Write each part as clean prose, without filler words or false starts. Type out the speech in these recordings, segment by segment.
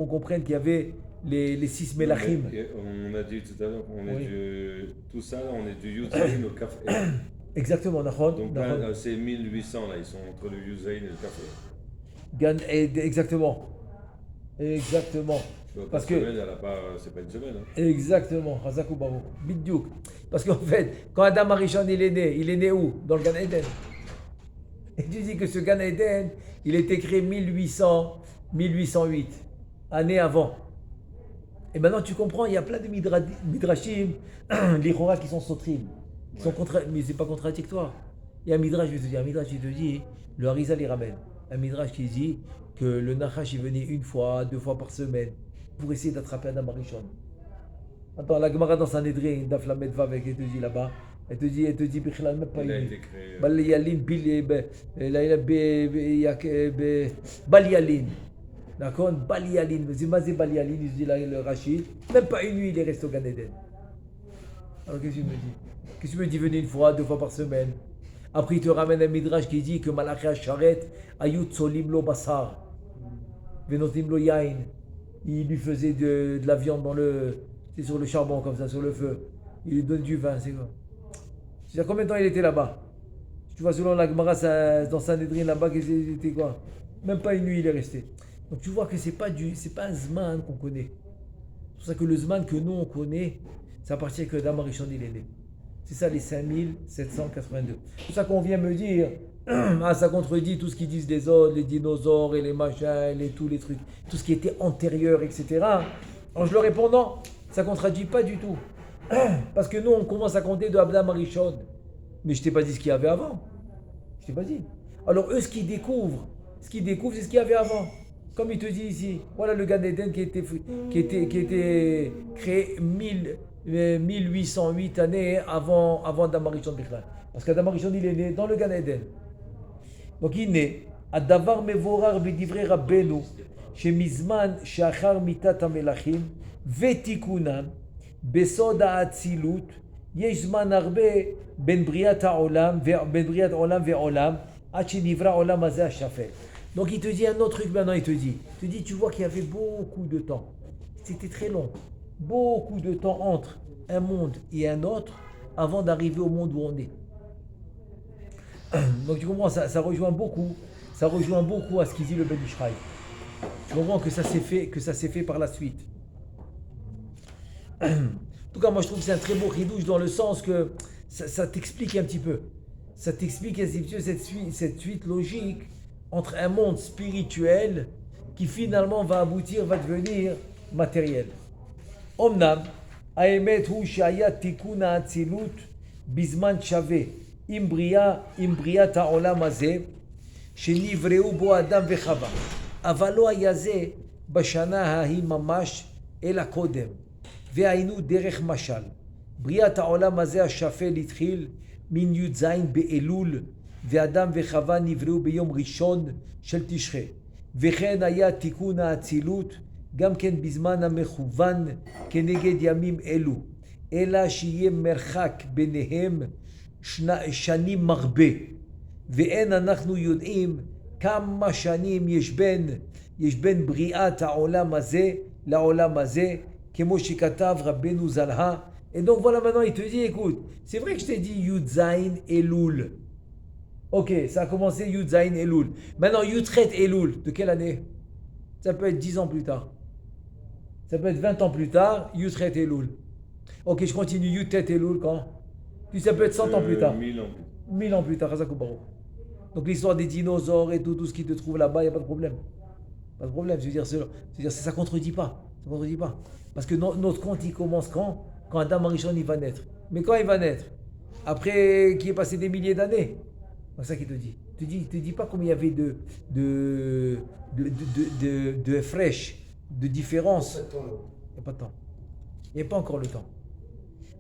On comprenne qu'il y avait les 6 Melachim. On a dit tout à l'heure, Oui. tout ça, on est du Yuzain au Kaf. Exactement, Nahon. Donc là, c'est 1800, là, ils sont entre le Yuzain et le Kaf. Exactement. Exactement. Parce que semaine, c'est pas une semaine. Hein. Exactement. Hazakou Baruch. Bidiouk. Parce qu'en fait, quand Adam Arishon il est né où? Dans le Gan Eden. Et tu dis que ce Gan Eden, il était créé 1808, année avant. Et maintenant tu comprends, il y a plein de midrashim, l'Ichora qui sont sotrim, qui sont mais c'est pas contradictoire. Il y a un midrash, je vais te dire, un midrash qui te dit, le Harizal il ramène. Un midrash qui dit que le Nachash il venait 1 fois, 2 fois par semaine pour essayer d'attraper Adam Arishon. Attends, la Gemara dans Sanhedrin, Daf Lamed Vav, elle te dit là-bas, elle te dit, Bichlal, même pas une. Balialin. D'accord? Balialin. C'est Balialin, il dit le Rachid. Même pas une nuit, il est resté au Gan Eden. Alors qu'est-ce que tu me dis? Qu'est-ce que tu me dis, venez 1 fois, 2 fois par semaine? Après, il te ramène un midrash qui dit que Malachi Asharet, Ayut Solim lo Basar, Venotim lo Yain. Il lui faisait de la viande c'est sur le charbon, comme ça, sur le feu. Il lui donne du vin, c'est quoi? C'est-à-dire combien de temps il était là-bas? Tu vois, selon la Gemara, dans Sanhedrin là-bas, il était quoi? Même pas une nuit, il est resté. Donc tu vois que c'est pas un Zman qu'on connaît. C'est pour ça que le Zman que nous on connaît, c'est à partir que Adam Arishon il est né. C'est ça les 5782. C'est pour ça qu'on vient me dire, ça contredit tout ce qu'ils disent les autres, les dinosaures et les machins, tous les trucs, tout ce qui était antérieur, etc. Alors je leur réponds non, ça contredit pas du tout. Parce que nous on commence à compter de Adam Arishon. Mais je t'ai pas dit ce qu'il y avait avant. Je t'ai pas dit. Alors eux, ce qu'ils découvrent, c'est ce qu'il y avait avant. Comme il te dit ici, voilà le Gan Eden qui était créé 1808 années avant Adam Arishon Bichlal. Parce qu'Adam Arishon, il est né dans le Gan Eden. Donc il est né. Adavar mevorar b'divrei Rabbeinu, shemizman sheachar mitat hamelachim, vetikunan, besod ha'atzilut, יש זמן הרבה בין בריאת העולם ועולם עד שנברא העולם הזה השפל. Donc il te dit un autre truc maintenant, il te dit, tu vois qu'il y avait beaucoup de temps. C'était très long. Beaucoup de temps entre un monde et un autre avant d'arriver au monde où on est. Donc tu comprends, ça rejoint beaucoup à ce qu'il dit le Ben Ishraï. Tu comprends que ça s'est fait par la suite. En tout cas, moi je trouve que c'est un très beau chidouche dans le sens que ça t'explique un petit peu. Ça t'explique un petit peu cette suite logique entre un monde spirituel qui finalement va devenir matériel. Omnam, האמת הוא שהיה תיקון האצילות בזמן שווה עם בריאת העולם הזה שנבראו בו אדם וחווה. אבל לא היה זה בשנה ההיא ממש אלא קודם. והיינו דרך משל. בריאת העולם הזה השפל התחיל מן י"ז באלול, ואדם וחווה נבראו ביום ראשון של תשרי. וכן היה תיקון האצילות גם כן בזמן המכוון כנגד ימים אלו, אלא שיהיה מרחק ביניהם שנים מרבה. ואין אנחנו יודעים כמה שנים יש בין בריאת העולם הזה לעולם הזה, כמו שכתב רבנו זלha. Et donc voilà, maintenant il te dit, écoute, c'est vrai que je t'ai dit Yudzaïn Elul. Ok, ça a commencé Yudzaïn Elul. Maintenant Yutret Elul, de quelle année? Ça peut être 10 ans plus tard. Ça peut être 20 ans plus tard, Yutret Elul. Ok, je continue, Yutet Elul quand? Puis ça peut être 100 ans plus tard. 1000 ans. 1000 ans plus tard, Hazakou Baruch. Donc l'histoire des dinosaures et tout ce qui te trouve là-bas, il n'y a pas de problème. Pas de problème, je veux dire, ça ne contredit pas. Ça contredit pas. Parce que notre compte, il commence quand? Quand Adam Arishon, il va naître. Mais quand il va naître? Après qu'il ait passé des milliers d'années. C'est ça qu'il te dit. Il te dit pas combien il y avait de fraîche, de différence. Il n'y a pas de temps. Il n'y a pas encore le temps.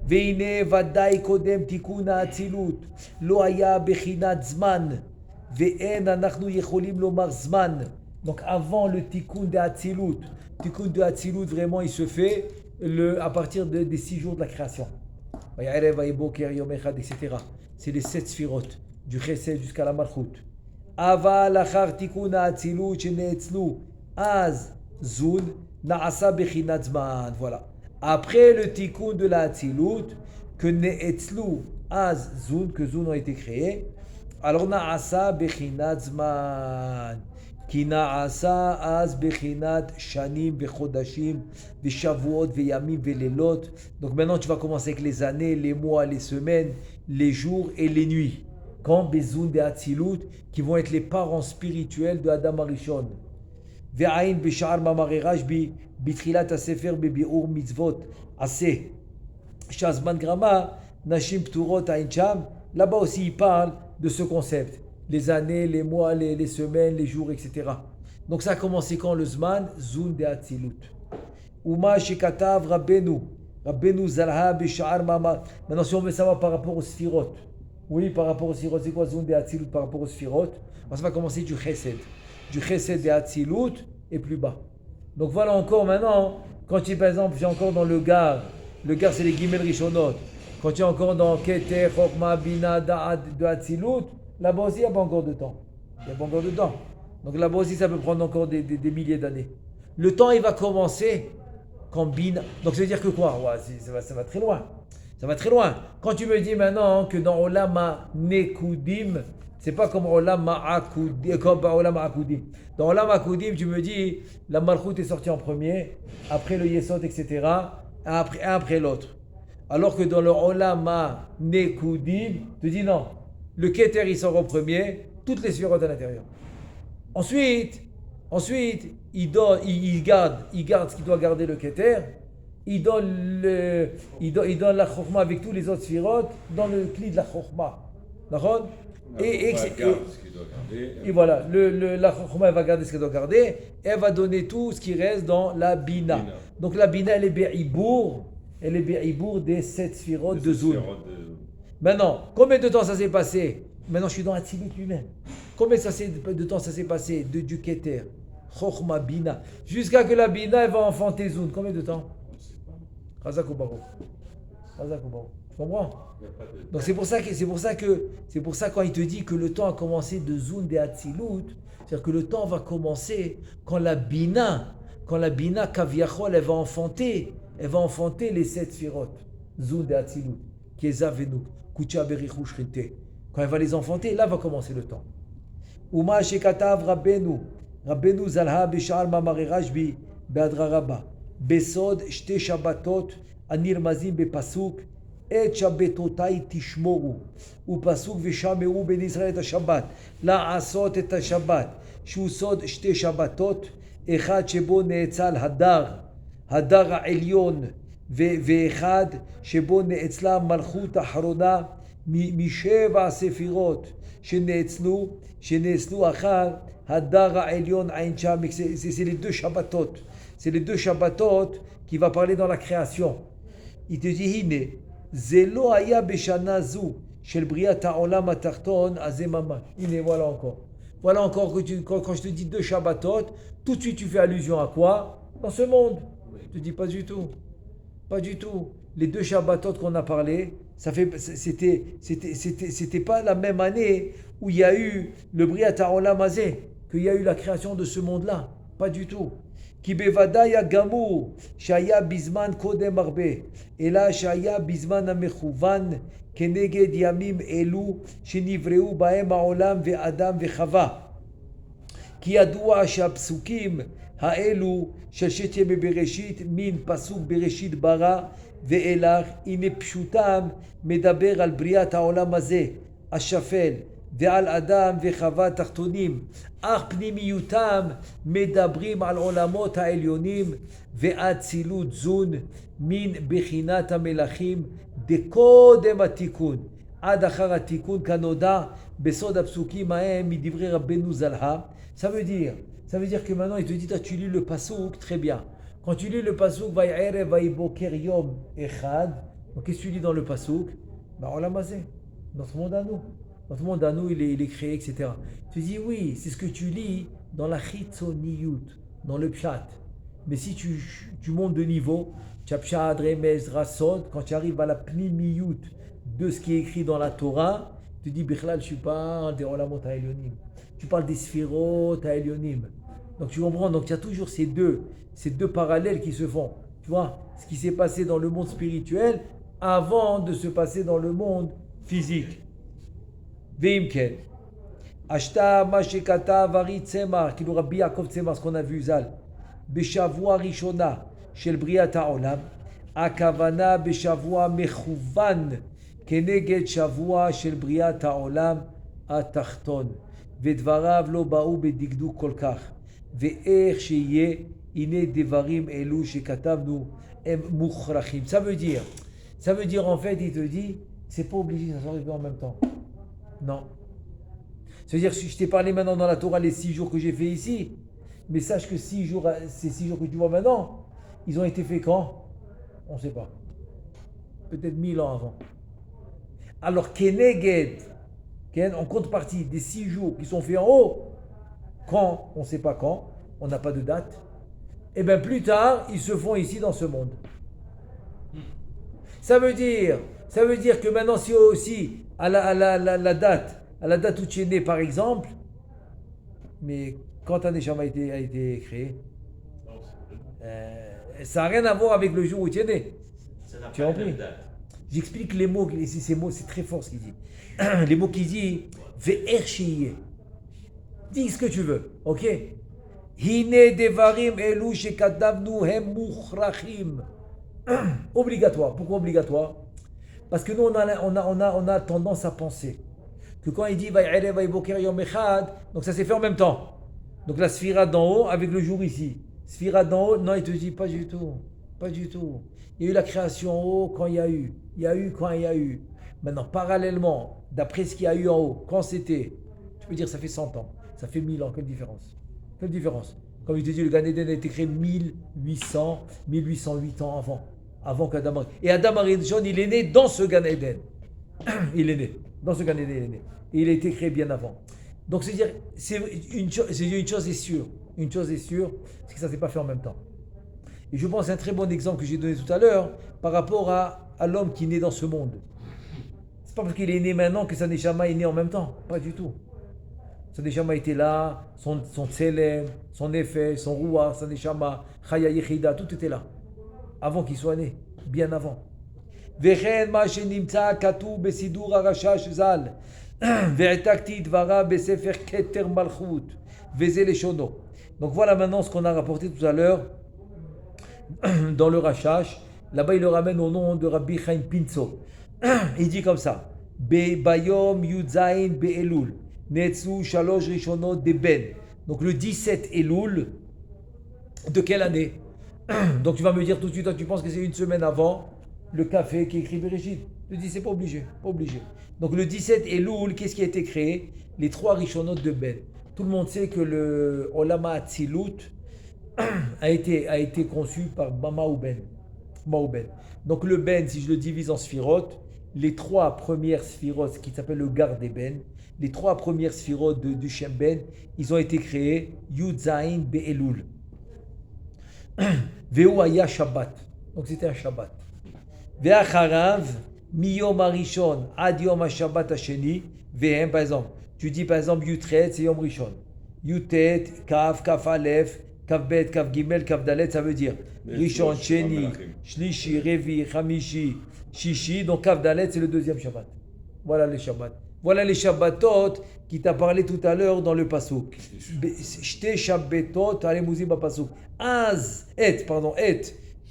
והנה ודאי קודם תיקון האצילות לא היה בחינת זמן ואין אנחנו יכולים לומר זמן. Donc avant le tikkun de Hatzilut, vraiment il se fait à partir des 6 jours de la création. Etc. C'est les 7 sphirotes, du Chesed jusqu'à la Malchut. אבל אחר תיקון האצילות שנאצלו אז זון Na'asa bechinat zman. Voilà. Après le tikkun de la Hatzilut, que ne'etzlu az zun, que zun ont été créés, alors na'asa bechinat zman. Ki na'asa az bechinat shanim bechodashim veshavuot veyamim velelot. Donc maintenant tu vas commencer avec les années, les mois, les semaines, les jours et les nuits. Quand Bezun de Hatzilut, qui vont être les parents spirituels de Adam Arishon. Ve'ain b'sha'ar mamare Rashbi bitchilat hasefer bebi'ur mitzvot assez. Shazman grama nashim pturot ain sham. Là-bas aussi il parle de ce concept. Les années, les mois, les semaines, les jours, etc. Donc ça a commencé quand le Zman, Zun de Hatzilut. Uma shekatav Rabbeinu zalha b'sha'ar mama. Maintenant si on veut savoir par rapport aux Sfirot. Oui, par rapport aux Sfirot, c'est quoi Zun de Hatzilut par rapport aux Sfirot? Ça va commencer du Chesed. Du Chesed de Hatzilut et plus bas. Donc voilà encore maintenant, quand tu es par exemple, j'ai encore dans le Gar c'est les Gimel Rishonot. Quand tu es encore dans Keter, Chokma, Bina, Da'ad de Hatzilut, là-bas aussi il n'y a pas encore de temps. Donc là-bas aussi ça peut prendre encore des milliers d'années. Le temps il va commencer quand Bina. Donc ça veut dire que quoi? Ouais, ça va très loin. Ça va très loin. Quand tu me dis maintenant que dans Olam HaNekudim, c'est pas comme Olam HaAkudim. Dans Olam HaAkudim, tu me dis, la Malchut est sortie en premier, après le Yesod, etc., après l'autre. Alors que dans le Olam HaNekudim, tu dis non, le Keter il sort en premier, toutes les sphirotes à l'intérieur. Ensuite, il garde ce qu'il doit garder le Keter. Il donne la Chokhma avec tous les autres sphirotes dans le cli de la Chokhma. D'accord? Et voilà, la Chokhma elle va garder ce qu'elle doit garder et elle va donner tout ce qui reste dans la Bina. Donc la Bina elle est Be'ibour des 7 sphirotes de Zun. Maintenant, combien de temps ça s'est passé? Maintenant je suis dans Hatzilut lui-même. Combien de temps ça s'est passé du Keter, Chokhma, Bina, jusqu'à que la Bina elle va enfanter Zun? Combien de temps? Chazak ou Baruch. Tu comprends? Donc c'est pour ça quand il te dit que le temps a commencé de Zun de Hatzilut, c'est-à-dire que le temps va commencer quand la Bina Kaviachol, elle va enfanter les 7 sphirotes. Zun de Hatzilut, qui est Zavenuk, Kucha Berichu Shrinte. Quand elle va les enfanter, là va commencer le temps. Uma Shekatav Rabbeinu Zalha Bishar Mamare Rashbi Be'adra Rabba. בסוד שתי שבתות הנרמזים בפסוק את שבתותיי תשמורו ופסוק ושמרו בין ישראל את השבת לעשות את השבת שהוא סוד שתי שבתות אחד שבו נאצל הדר העליון ואחד שבו נאצלה מלכות אחרונה משבע ספירות שנאצלו אחר הדר העליון עין שם. C'est les deux Shabbatot. C'est les deux Shabbatot qui va parler dans la création. Il te dit, Hine, Zelo aya beshana zu, shel briat ha'olam ha'tarton azemama. Hine, voilà encore. Voilà encore que quand je te dis deux Shabbatot, tout de suite tu fais allusion à quoi? Dans ce monde. Je te dis pas du tout. Pas du tout. Les deux Shabbatot qu'on a parlé, c'était pas la même année où il y a eu le briat ha'olam hazé, qu'il y a eu la création de ce monde-là. Pas du tout. כי בוודאי הגמור שהיה בזמן קודם הרבה, אלא שהיה בזמן המכוון כנגד ימים אלו שנבראו בהם העולם ואדם וחווה. כי ידוע שהפסוקים האלו של שת ימי בראשית, מן פסוק בראשית ברא ואילך, הנה פשוטם מדבר על בריאת העולם הזה, השפל, ועל אדם וחווה תחתונים, אך פנימיותם מדברים על עולמות העליונים ואצילות זון מן בחינת המלכים דקודם התיקון עד אחר התיקון כנודע בסוד הפסוקים ההם מדברי רבנו זלहा. Ça veut dire que maintenant il te dit, tu lis le pasouk, très bien. Quand tu lis le pasouk, Vay'erev Vayboker Yom Echad, donc qu'est-ce que tu lis dans le pasouk? Olam hazeh, notre monde à nous. Notre monde à nous, il est créé, etc. Tu dis oui, c'est ce que tu lis dans la Chitzoniyut, dans le Pshat. Mais si tu montes de niveau, tu as Pshat, Remez, Rasod, quand tu arrives à la Pnimiyut de ce qui est écrit dans la Torah, tu dis, Bichlal, je parle des Olamot Ha'elyonim. Tu parles des Sphirot Ha'elyonim. Donc tu comprends, donc il y a toujours ces deux parallèles qui se font. Tu vois, ce qui s'est passé dans le monde spirituel avant de se passer dans le monde physique. Veimken. Ashta Mashekata Vari Tzemar, qui nous Rabbi Yaakov Tzemar, ce qu'on a vu, Zal. Beshavua Rishona, Shel Briat HaOlam. Akavana Beshavua Mechuvan, Keneged Shavua Shel Briat HaOlam Atachton. Vedvarav lo ba'u bedigduk kol kach. Ve'er sheyeh ine devarim elu shekatavnu em mukhrachim. Ça veut dire en fait, il te dit, c'est pas obligé, ça s'arrive en même temps. Non. Ça veut dire, si je t'ai parlé maintenant dans la Torah les 6 jours que j'ai fait ici, mais sache que ces 6 jours que tu vois maintenant, ils ont été faits quand? On ne sait pas. Peut-être 1000 ans avant. Alors, Keneged, en contrepartie des 6 jours qui sont faits en haut, quand, on ne sait pas quand, on n'a pas de date, et bien plus tard, ils se font ici dans ce monde. Ça veut dire que maintenant, si aussi, à la date où tu es né, par exemple, mais quand un Neshama a été créé, ça n'a rien à voir avec le jour où tu es né. Tu as compris? J'explique les mots, ces mots, c'est très fort ce qu'il dit. Les mots qu'il dit, ve'er sheyeh. Dis ce que tu veux, ok? Hine devarim elu shekadavnu hem mukhrachim. Obligatoire. Pourquoi obligatoire? Parce que nous, on a tendance à penser que quand il dit Va'erev va'boker yom echad, donc ça s'est fait en même temps. Donc la sphira d'en haut avec le jour ici. Sphira d'en haut, non, il te dit pas du tout. Pas du tout. Il y a eu la création en haut quand il y a eu. Il y a eu quand il y a eu. Maintenant, parallèlement, d'après ce qu'il y a eu en haut, quand c'était, tu peux dire ça fait 100 ans, ça fait 1000 ans, quelle différence? Quelle différence? Comme il te dit, le Gan Eden a été créé 1808 ans avant qu'Adam. Et Adam Arishon, il est né dans ce Gan Eden. Il est né. Dans ce Gan Eden, il est né. Et il a été créé bien avant. Donc, c'est-à-dire, une chose est sûre. Une chose est sûre, c'est que ça ne s'est pas fait en même temps. Et je pense que c'est un très bon exemple que j'ai donné tout à l'heure par rapport à l'homme qui est né dans ce monde. C'est pas parce qu'il est né maintenant que sa Neshama est né en même temps. Pas du tout. Sa Neshama était là, son Tselem, son effet, son Ruach, sa Neshama, Chaya Yechida, tout était là. Avant qu'il soit né, bien avant. Vechen ma shenimtza katu besidur harashash zal. Ve'etakti dvara besefer keter malchut. Veze leshono. Donc voilà maintenant ce qu'on a rapporté tout à l'heure dans le Rashash. Là-bas, il le ramène au nom de Rabbi Chaim Pinso. Il dit comme ça. Bayom Yudzain Be'elul. Netsu Shalosh Rishonot de Ben. Donc le 17 Elul, de quelle année? Donc tu vas me dire tout de suite, toi, tu penses que c'est une semaine avant le café qui est écrit Bereshit. Je dis c'est pas obligé. Donc le 17 Elul, qu'est-ce qui a été créé? Les 3 Rishonot de Ben. Tout le monde sait que le Olama Atzilut a été conçu par Ma'uben. Donc le Ben, si je le divise en sphirotes, les 3 premières sphirotes qui s'appellent le Gar des Ben, les 3 premières sphirotes du Shem Ben, ils ont été créés Yud Zain Be'elul. Veu Aya Shabbat. Donc c'était un Shabbat. Ve'acharav miyom harishon ad yom ha-Shabbat hasheni. Ve'hem, par exemple. Tu dis par exemple Yutret, c'est Yom Rishon. Yutet, Kaf, Kaf Aleph, Kaf Bet, Kaf Gimel, Kaf Dalet, ça veut dire Rishon, Sheni, Shlishi, Revi, Chamishi, Shishi. Donc Kaf Dalet, c'est le 2e Shabbat. Voilà les Shabbats. Voilà les Shabbatot qui t'a parlé tout à l'heure dans le Pasuk. Shte Shabbatot, allez mouzim ba Pasuk.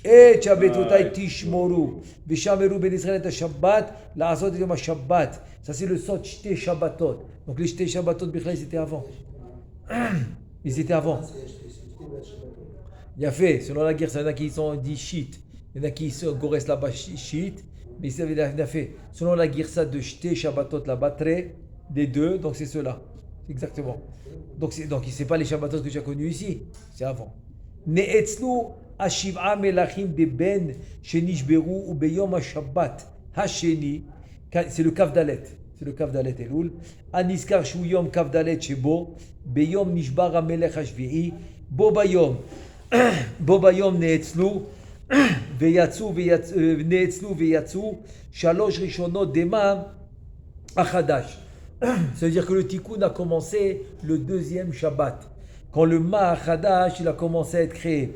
Et Shabbatotai Tishmoru. Vishameru ben Israël et Shabbat, la Asot et Shabbat. Ça c'est le sot Shte Shabbatot. Donc les Shte Shabbatot, Bichlai, ils étaient avant. Ils étaient avant. Il y a fait, selon la guerre, il y en a qui sont dit shit. Il y en a qui se gorès là-bas shit. Mais il a fait, selon la girsa de Shte Shabbatot, la batterie des 2, donc c'est cela. Exactement. Donc c'est pas les Shabbatot que tu as connus ici, c'est avant. Ne'etzlu ashiv'a melachim de ben shenishberu ou beyom ha-Shabbat hasheni, c'est le Kaf Dalet. C'est le Kaf Dalet Elul. Aniskar shu yom Kaf Dalet shebo, beyom nishbar ha-melech ha-shvi'i, bo bayom ne'etzlu, נאצלו ויצאו 3 ראשונות דמם החדש. Ça veut dire que le tikkun a commencé le 2e Shabbat. quand le Ma'achadash il a commencé à être créé.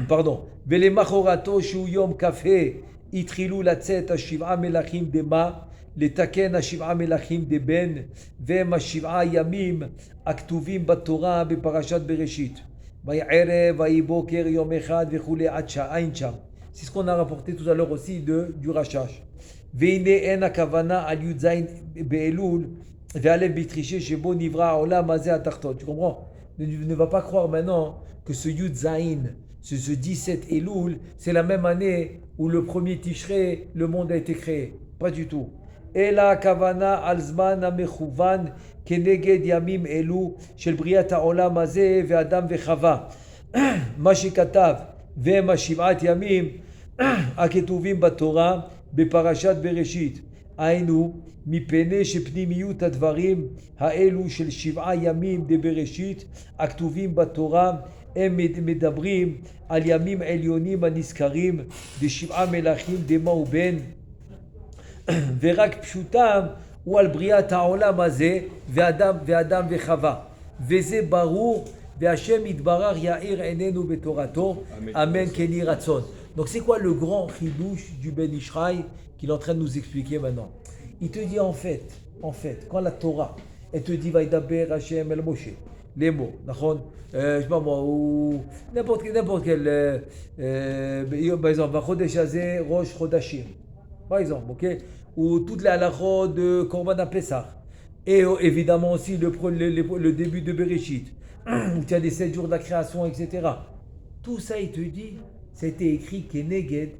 Pardon. ולמחרתו שהוא יום כ"ה התחילו לצאת השבעה מלכים דמה לתקן השבעה מלכים דבן והם השבעה ימים הכתובים בתורה בפרשת בראשית. ויהי ערב ויהי בוקר יום אחד וכולי עד שעין שם. C'est ce qu'on a rapporté tout à l'heure aussi du Rashash. והנה אין הכוונה על י"ז באלול והלב בתרישי שבו נברא העולם הזה התחתון. Tu comprends? Ne va pas croire maintenant que ce Yud Zain, ce 17 Elul, c'est la même année où le premier Tishrei, le monde a été créé. Pas du tout. Ela kavana al zman amechouvan keneged yamim elu shel briat haolam hazeh ve'adam ve'chava. Ma shekatav ve'ma shiv'at yamim הכתובים בתורה בפרשת בראשית. היינו, מפני שפנימיות הדברים האלו של 7 ימים דבראשית הכתובים בתורה הם מדברים על ימים עליונים הנזכרים ב7 מלכים דמה ובן ורק פשוטם הוא על בריאת העולם הזה ואדם וחווה וזה ברור והשם יתברך יאיר עינינו בתורתו אמן כן יהי רצון. Donc c'est quoi le grand chidouche du Ben Ishraï qu'il est en train de nous expliquer maintenant? Il te dit en fait, quand la Torah, elle te dit Vaïdaber Hashem El Moshe, les mots, d'accord? Je sais pas moi, ou n'importe quel, par exemple, Chodesh Hazeh, Rosh Chodashim, par exemple, ok? Ou toutes les halachot de Korban HaPesach. Et évidemment aussi le début de Bereshit, où tu as les 7 jours de la création, etc. Tout ça, il te dit, ça a été écrit Keneged,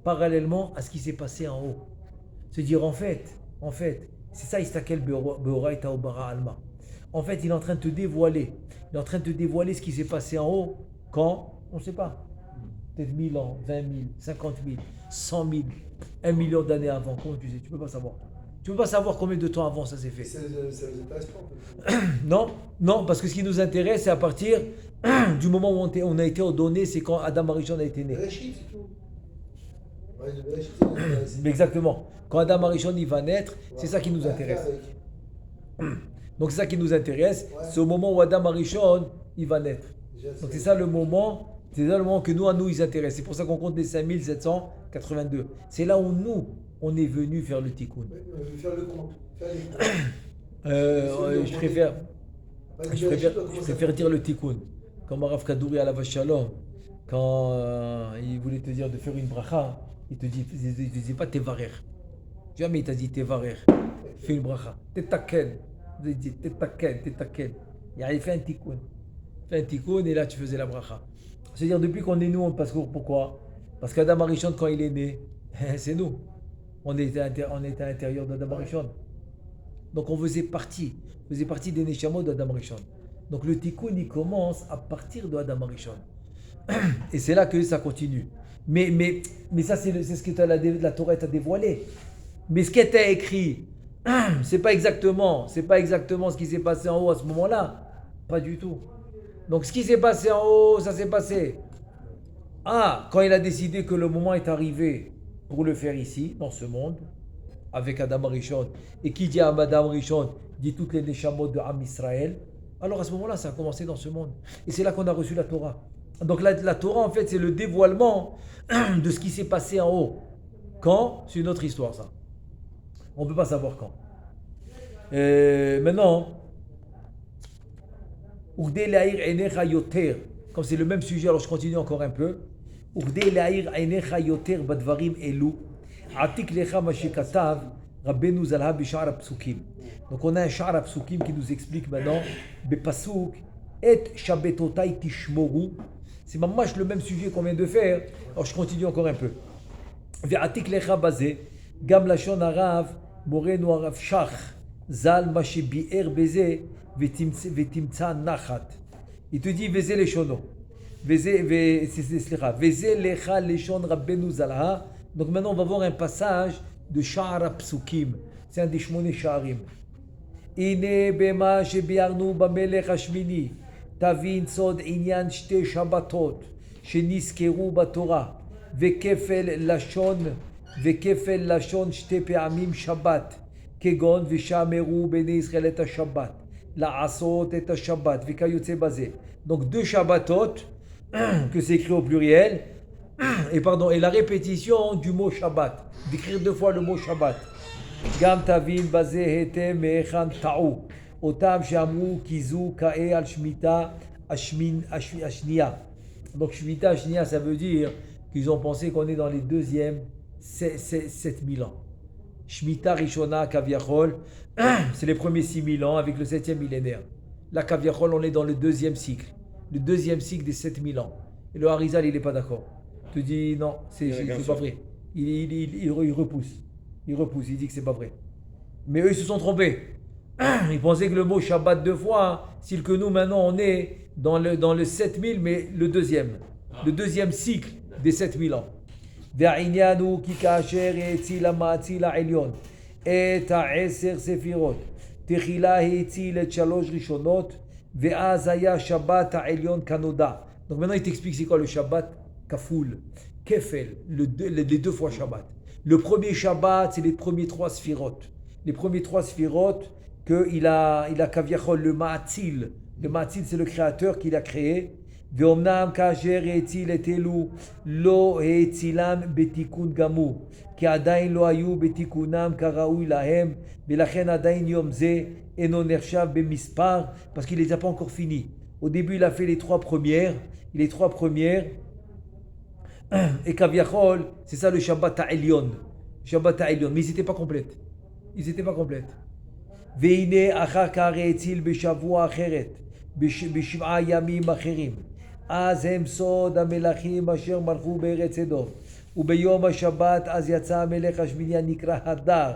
parallèlement à ce qui s'est passé en haut. Se dire en fait, c'est ça Istakel Beoraita Obara Alma. En fait, il est en train de te dévoiler. Il est en train de te dévoiler ce qui s'est passé en haut. Quand? On ne sait pas. Peut-être 1000 ans, 20 000, 50 000, 100 000, 1 million d'années avant. Comment tu sais? Tu ne peux pas savoir. Tu ne peux pas savoir combien de temps avant ça s'est fait. Ça ne vous intéresse pas en fait. Non, parce que ce qui nous intéresse, c'est à partir du moment où on a été ordonné, c'est quand Adam Arishon a été né. Bereshit, c'est tout. Ouais, le Bereshit, c'est Exactement. Quand Adam Arishon il va naître, c'est ça qui nous intéresse. Donc c'est ça qui nous intéresse, c'est au moment où Adam Arishon il va naître. Donc c'est ça le moment que nous, à nous, ils intéressent. C'est pour ça qu'on compte les 5782. C'est là où nous, on est venu faire le tikkun. Faire le compte. Je préfère dire le tikkun. Comme Rav Kadouri à la Vache Shalom, quand il voulait te dire de faire une bracha, il te disait pas tevarer. Jamais il t'a dit tevarer. Fais une bracha. Tetaken. Il dit tetaken. Il a fait un tikkun. Et là tu faisais la bracha. C'est-à-dire depuis qu'on est nous, pourquoi? Parce qu'Adam Arishon, quand il est né, c'est nous. On était à l'intérieur d'Adam Arishon. Donc on faisait partie des Neshamot d'Adam Arishon. Donc le tikkun, il commence à partir de Adam Arishon. Et c'est là que ça continue. Mais ça, c'est ce que la Torah t'a dévoilé. Mais ce qui était écrit, c'est pas exactement ce qui s'est passé en haut à ce moment-là. Pas du tout. Donc ce qui s'est passé en haut, ça s'est passé. Quand il a décidé que le moment est arrivé pour le faire ici, dans ce monde, avec Adam Arishon. Et qui dit Adam Arishon, dit toutes les Neshamot de Am Israël. Alors à ce moment-là, ça a commencé dans ce monde. Et c'est là qu'on a reçu la Torah. Donc la Torah, en fait, c'est le dévoilement de ce qui s'est passé en haut. Quand? C'est une autre histoire, ça. On ne peut pas savoir quand. Maintenant, comme c'est le même sujet, alors je continue encore un peu. Donc on a un Sha'ar Psukim qui nous explique maintenant Bepasuk et Shabbatotai Tishmoru. C'est mamash le même sujet qu'on vient de faire. Alors je continue encore un peu. Ve'atik lecha bazeh gam lashon harav morenu harav shach zal ma shebi'er bezeh vetimtza nachat. Il te dit veze leshono. Veze lecha leshon Rabbeinu Zalha. Donc maintenant on va voir un passage de Sha'ar Psukim. C'est un des Shmone Sha'arim. הנה במה שביארנו במלך השמיני, תבין סוד עניין 2 שבתות שנזכרו בתורה, וכפל לשון 2 פעמים שבת, כגון ושמרו בני ישראל את השבת, la asot et Shabbat, vekayotse bazé. Donc 2 Shabbatot, que c'est écrit au pluriel, et la répétition du mot Shabbat, d'écrire 2 fois le mot Shabbat. Gam tavin bazé hete me'echan ta'u, otam she'amru kizu ka'e al shmita ashniya. Donc shmita ashniya, ça veut dire qu'ils ont pensé qu'on est dans les 7000 ans. Shmita Rishona Kaviachol, c'est les premiers 6000 ans avec le 7e millénaire. Là, Kaviachol, on est dans le 2e cycle. Le 2e cycle des 7000 ans. Et le Harizal, il n'est pas d'accord. Il te dit non, c'est pas vrai. Il repousse. Il dit que c'est pas vrai. Mais eux, ils se sont trompés. Ils pensaient que le mot Shabbat 2 fois, c'est que nous, maintenant, on est dans le 7000, mais le 2e cycle des 7000 ans. והעניין הוא כי כאשר האציל המאציל העליון את 10 ספירות, תחילה האציל את 3 ראשונות, ואז היה שבת העליון כנודע. Donc maintenant il t'explique c'est quoi le Shabbat kafoul, kefel, les 2 fois Shabbat. Le premier Shabbat c'est les premiers 3 sphirot. Les premiers 3 sphirot qu'il a kaviachol le Ma'atzil. Le Ma'atzil c'est le créateur qui l'a créé. ואומנם כאשר האציל את אלו לא האצילם בתיקון גמור כי עדיין לא היו בתיקונם כראוי להם ולכן עדיין יום זה אינו נחשב במספר parce qu'il les a pas encore finis. Au début il a fait les 3 premières et Kaviachol c'est ça le Shabbat Ha'elyon mais ils n'étaient pas complètes והנה אחר כך האציל בשבוע אחרת בשבעה ימים אחרים אז הם סוד המלכים אשר מלכו בארץ אדום וביום השבת אז יצא המלך השמיני הנקרא הדר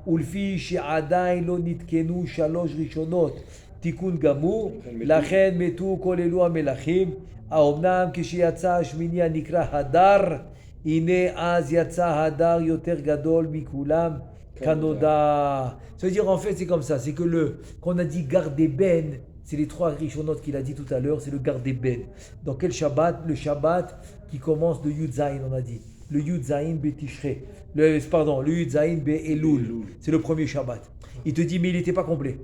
ולפי שעדיין לא נתקנו 3 ראשונות תיקון גמור לכן מתו כל אלו המלכים האומנם כשיצא השמיני הנקרא הדר הנה אז יצא הדר יותר גדול מכולם כנודע. Ça veut dire en fait c'est comme ça, c'est que qu'on a dit garde ben, c'est les 3 rishonotes qu'il a dit tout à l'heure, c'est le garde ben. Dans quel Shabbat? Le Shabbat qui commence de Yud Zayin, on a dit. Le Yud Zayin Betishre. Le Yud Zayin Be Elul. C'est le premier Shabbat. Il te dit mais il n'était pas complet.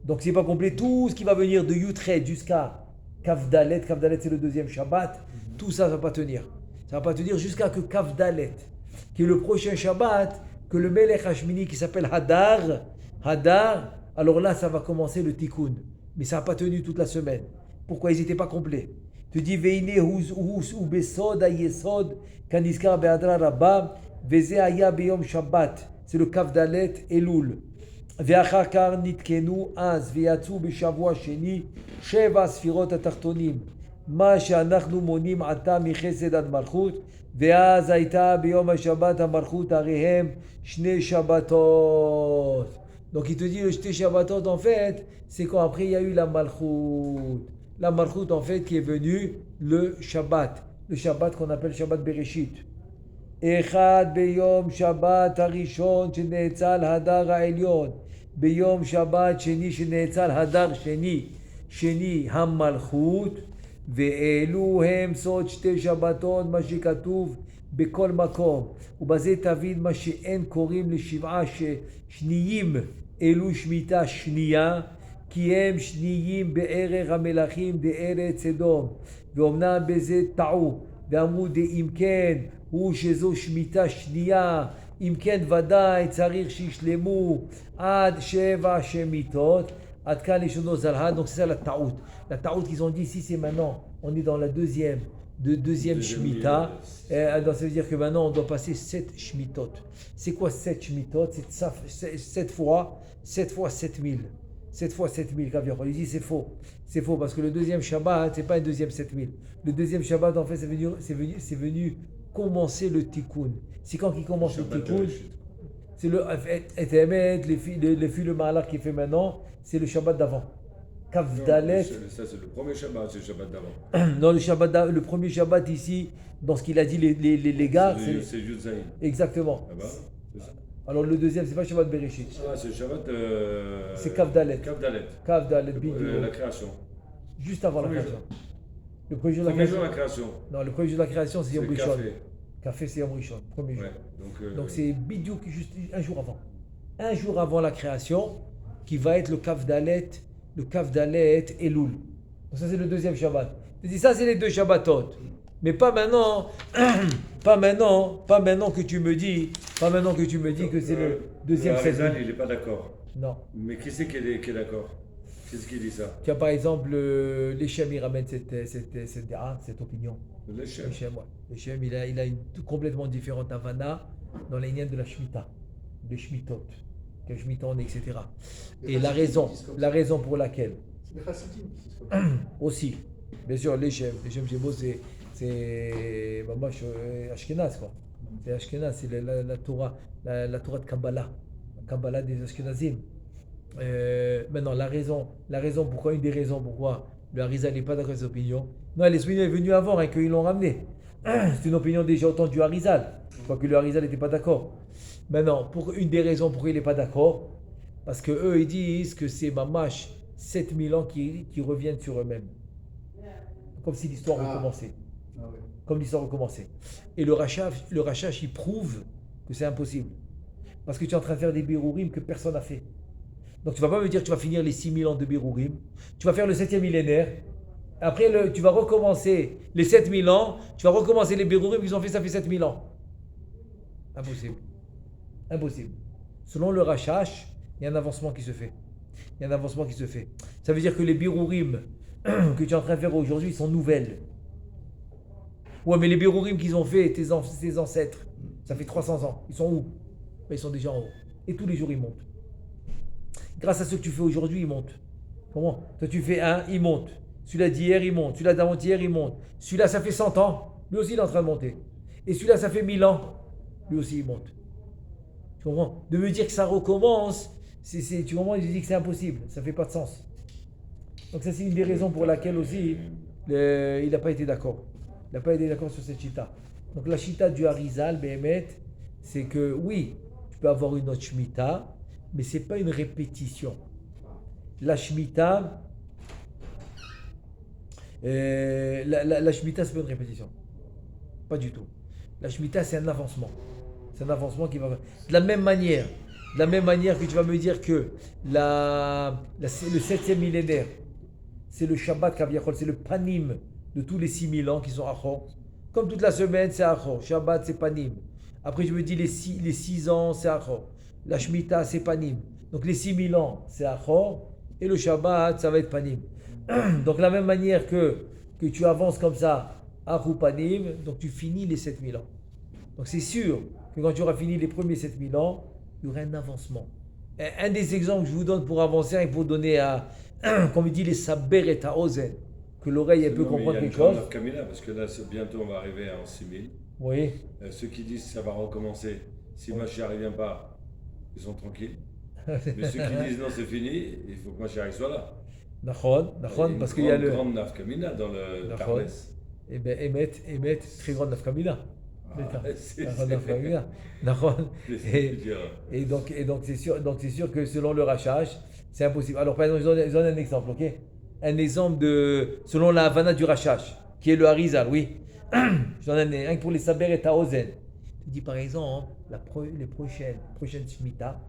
Donc c'est pas complet. Tout ce qui va venir de Yutret jusqu'à Kavdalet c'est le 2e Shabbat, tout ça va pas tenir. Ça va pas tenir jusqu'à que Kavdalet, qui est le prochain Shabbat, que le Melech Hashmini qui s'appelle Hadar, alors là ça va commencer le Tikkun. Mais ça n'a pas tenu toute la semaine. Pourquoi ils n'étaient pas complets? Tu dis Veine ou besod ayesod kaniskar be'adra rabba veze aya beyom Shabbat. C'est le Kavdalet Elul. ואחר כך נתקנו אז ויצאו בשבוע שני 7 ספירות התחתונים מה שאנחנו מונים עתה מחסד עד מלכות ואז הייתה ביום השבת המלכות הרי הם 2 שבתות. Donc il te dit le 2 Shabbatot en fait c'est quand après il y a eu la Malchut en fait qui est venue le Shabbat qu'on appelle Shabbat Bereshit. אחד ביום שבת הראשון שנאצל הדר העליון ביום שבת שני שנאצל הדר שני המלכות ואלו הם סוד 2 שבתות מה שכתוב בכל מקום ובזה תבין מה שאין קוראים לשבעה שניים אלו שמיטה שנייה כי הם שניים בערך המלכים בארץ אדום ואומנם בזה טעו ואמרו דאם כן הוא שזו שמיטה שנייה אם כן ודאי צריך שישלמו עד 7 שמיטות עד כאן לשונו זלהה. Donc c'est ça la ta'out qu'ils ont dit ici c'est maintenant on est dans la deuxième shmita donc ça veut dire que maintenant on doit passer 7 shmitot. C'est quoi 7 shmitot? C'est 7 fois 7000 Kaviachol. Il dit c'est faux parce que le deuxième Shabbat c'est pas un deuxième 7000. Le deuxième Shabbat en fait c'est venu commencer le Tikkun. C'est quand il commence le Tikkun, c'est le Etemet, les filles le Mahalach qui fait maintenant, c'est le Shabbat d'avant. Kavdalet. Ça c'est le premier Shabbat, c'est le Shabbat d'avant. Non, le premier Shabbat ici, dans ce qu'il a dit les gars, c'est Yud Zayin. Exactement. Ah bah, c'est ça. Alors le deuxième, c'est pas Shabbat Bereshit. Ah, c'est le Shabbat. C'est Kavdalet. Kavdalet, la création. Juste avant la création. Le premier jour de la création. Non, le premier jour de la création, c'est Yom Rishon. Café, c'est Yom Rishon, premier jour. Ouais, donc c'est Bidiouk juste un jour avant. Un jour avant la création, qui va être le Kavdalet le Kaf Dalet Elul. Donc ça c'est le deuxième Shabbat. Je dis ça c'est les deux Shabbatot. Mais pas maintenant, pas maintenant que tu me dis que c'est le deuxième Le Harizal, Shabbat. il n'est pas d'accord. Non. Mais qui c'est qui est d'accord? Qu'est-ce qui dit ça? Tu as par exemple les Shem, il ramène cette opinion. Le chef. Les Shem, ouais. Les Shem, il a une complètement différente Havana dans les liens de la Shemitah, des Shemitot, que Shemitah on est, etc. Et la raison pour laquelle C'est des chassidim qui disent comme ça. aussi, bien sûr, les Shem chez moi, c'est Ashkenaz, quoi. C'est Ashkenaz, c'est la Torah, la Torah de Kabbalah, la Kabbalah des Ashkenazim. Maintenant, une des raisons pourquoi le Harizal n'est pas d'accord avec ses opinions. Non, l'opinion est venue avant et qu'ils l'ont ramené. C'est une opinion déjà autant du Harizal. Je crois que le Harizal n'était pas d'accord. Maintenant, une des raisons pourquoi il n'est pas d'accord, parce qu'eux, ils disent que c'est Mamash 7000 ans qui reviennent sur eux-mêmes. Comme si l'histoire recommençait. Ah ouais. Comme l'histoire recommençait. Et le Rachash, il prouve que c'est impossible. Parce que tu es en train de faire des Birourim que personne n'a fait. Donc tu ne vas pas me dire que tu vas finir les 6000 ans de Birourim. Tu vas faire le 7e millénaire. Après, tu vas recommencer les 7000 ans. Tu vas recommencer les Birourim qu'ils ont fait, ça fait 7000 ans. Impossible. Impossible. Selon le Rachash, il y a un avancement qui se fait. Ça veut dire que les Birourim que tu es en train de faire aujourd'hui sont nouvelles. Ouais, mais les Birourim qu'ils ont fait, tes ancêtres, ça fait 300 ans. Ils sont où? Ben, ils sont déjà en haut. Et tous les jours, ils montent. Grâce à ce que tu fais aujourd'hui, ils montent. Comment? Toi, tu fais un, il monte. Celui-là d'hier, il monte. Celui-là d'avant-hier, il monte. Celui-là, ça fait 100 ans. Lui aussi, il est en train de monter. Et celui-là, ça fait 1000 ans. Lui aussi, il monte. Tu comprends? De me dire que ça recommence, tu comprends? Je dis que c'est impossible. Ça ne fait pas de sens. Donc ça, c'est une des raisons pour laquelle aussi, il n'a pas été d'accord. Il n'a pas été d'accord sur cette chita. Donc la chita du Harizal, Béhémet, c'est que oui, tu peux avoir une autre Shemitah, mais ce n'est pas une répétition. La Shemitah, la Shemitah, ce n'est pas une répétition. Pas du tout. La Shemitah, c'est un avancement. C'est un avancement qui va... De la même manière que tu vas me dire que le 7e millénaire, c'est le Shabbat Kaviachol, c'est le Panim de tous les 6000 ans qui sont Achor. Comme toute la semaine, c'est Achor. Shabbat, c'est Panim. Après, je me dis les 6 ans, c'est Achor. La Shemitah, c'est Panim. Donc les 6000 ans, c'est Achor. Et le Shabbat, ça va être Panim. Donc, de la même manière que tu avances comme ça, Achou Panim, donc tu finis les 7000 ans. Donc, c'est sûr que quand tu auras fini les premiers 7000 ans, il y aura un avancement. Un des exemples que je vous donne pour avancer, il faut donner à, comme il dit, les saber et à ozen, que l'oreille elle peut comprendre quelque chose. Kamila, parce que là, bientôt, on va arriver en 6000. Oui. Ceux qui disent que ça va recommencer, si Mashiach ne revient pas, ils sont tranquilles. Mais ceux qui disent non, c'est fini, il faut que Mashiach soit là. Nachon, parce qu'il y a le. grande nafkamina dans le Tarles. Eh bien, émet, très grande nafkamina. Et donc c'est sûr que selon le Rachash, c'est impossible. Alors, par exemple, je donne un exemple, ok? Un exemple selon la Havana du Rachash, qui est le Harizal, oui. Je donne un pour les Saber et Taozen. Je dis par exemple, les prochaines Shemitah,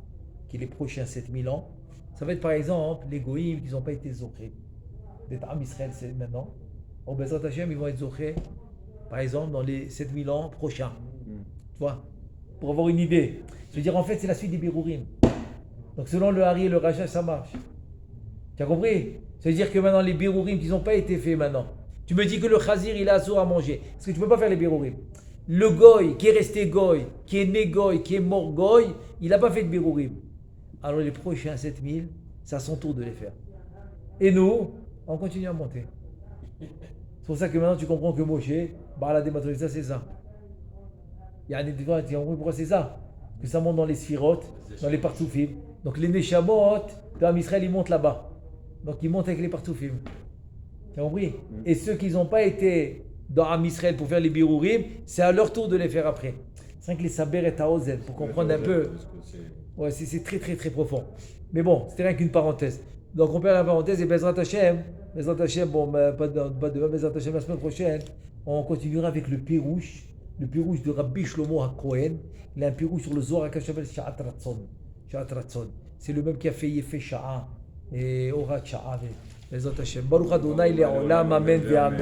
qui est les prochains 7000 ans, ça va être par exemple les Goïms qui n'ont pas été zochés. D'être Am Israël, c'est maintenant. Au Bezrat Hashem, ils vont être zochés, par exemple, dans les 7000 ans prochains. Tu vois? Pour avoir une idée. Je veux dire, en fait, c'est la suite des Birourim. Donc, selon le Hari et le Rachash, ça marche. Tu as compris? Ça veut dire que maintenant, les Birourim qui n'ont pas été faits maintenant, tu me dis que le Khazir, il a assour à manger. Parce que tu ne peux pas faire les Birourim. Le Goy, qui est resté Goy, qui est né Goy, qui est mort Goy, il n'a pas fait de Birourim. Alors, les prochains 7000, c'est à son tour de les faire. Et nous, on continue à monter. C'est pour ça que maintenant, tu comprends que Moshe, la dématrice, c'est ça. Il y a des fois, tu comprends pourquoi c'est ça? Parce que ça monte dans les sphirotes, dans les partoufim. Donc, les Neshamot, dans Israël, ils montent là-bas. Donc, ils montent avec les partoufim. Tu as compris? Et ceux qui n'ont pas été dans Am Israël pour faire les birourim, c'est à leur tour de les faire après. C'est vrai que les saber et taozen, pour comprendre un peu. Ouais, c'est très très très profond. Mais bon, c'était rien qu'une parenthèse. Donc on perd la parenthèse et Bezrat Hashem, bon, pas demain, Bezrat Hashem, la semaine prochaine, on continuera avec le Pirouche de Rabbi Shlomo HaKohen. Il a un Pirouche sur le Zohar HaKadosh Sha'at Ratzon. C'est le même qui a fait Yefé Sha'a הוראת שעה. בעזרת השם. ברוך אדוני לעולם, אמן ואמן.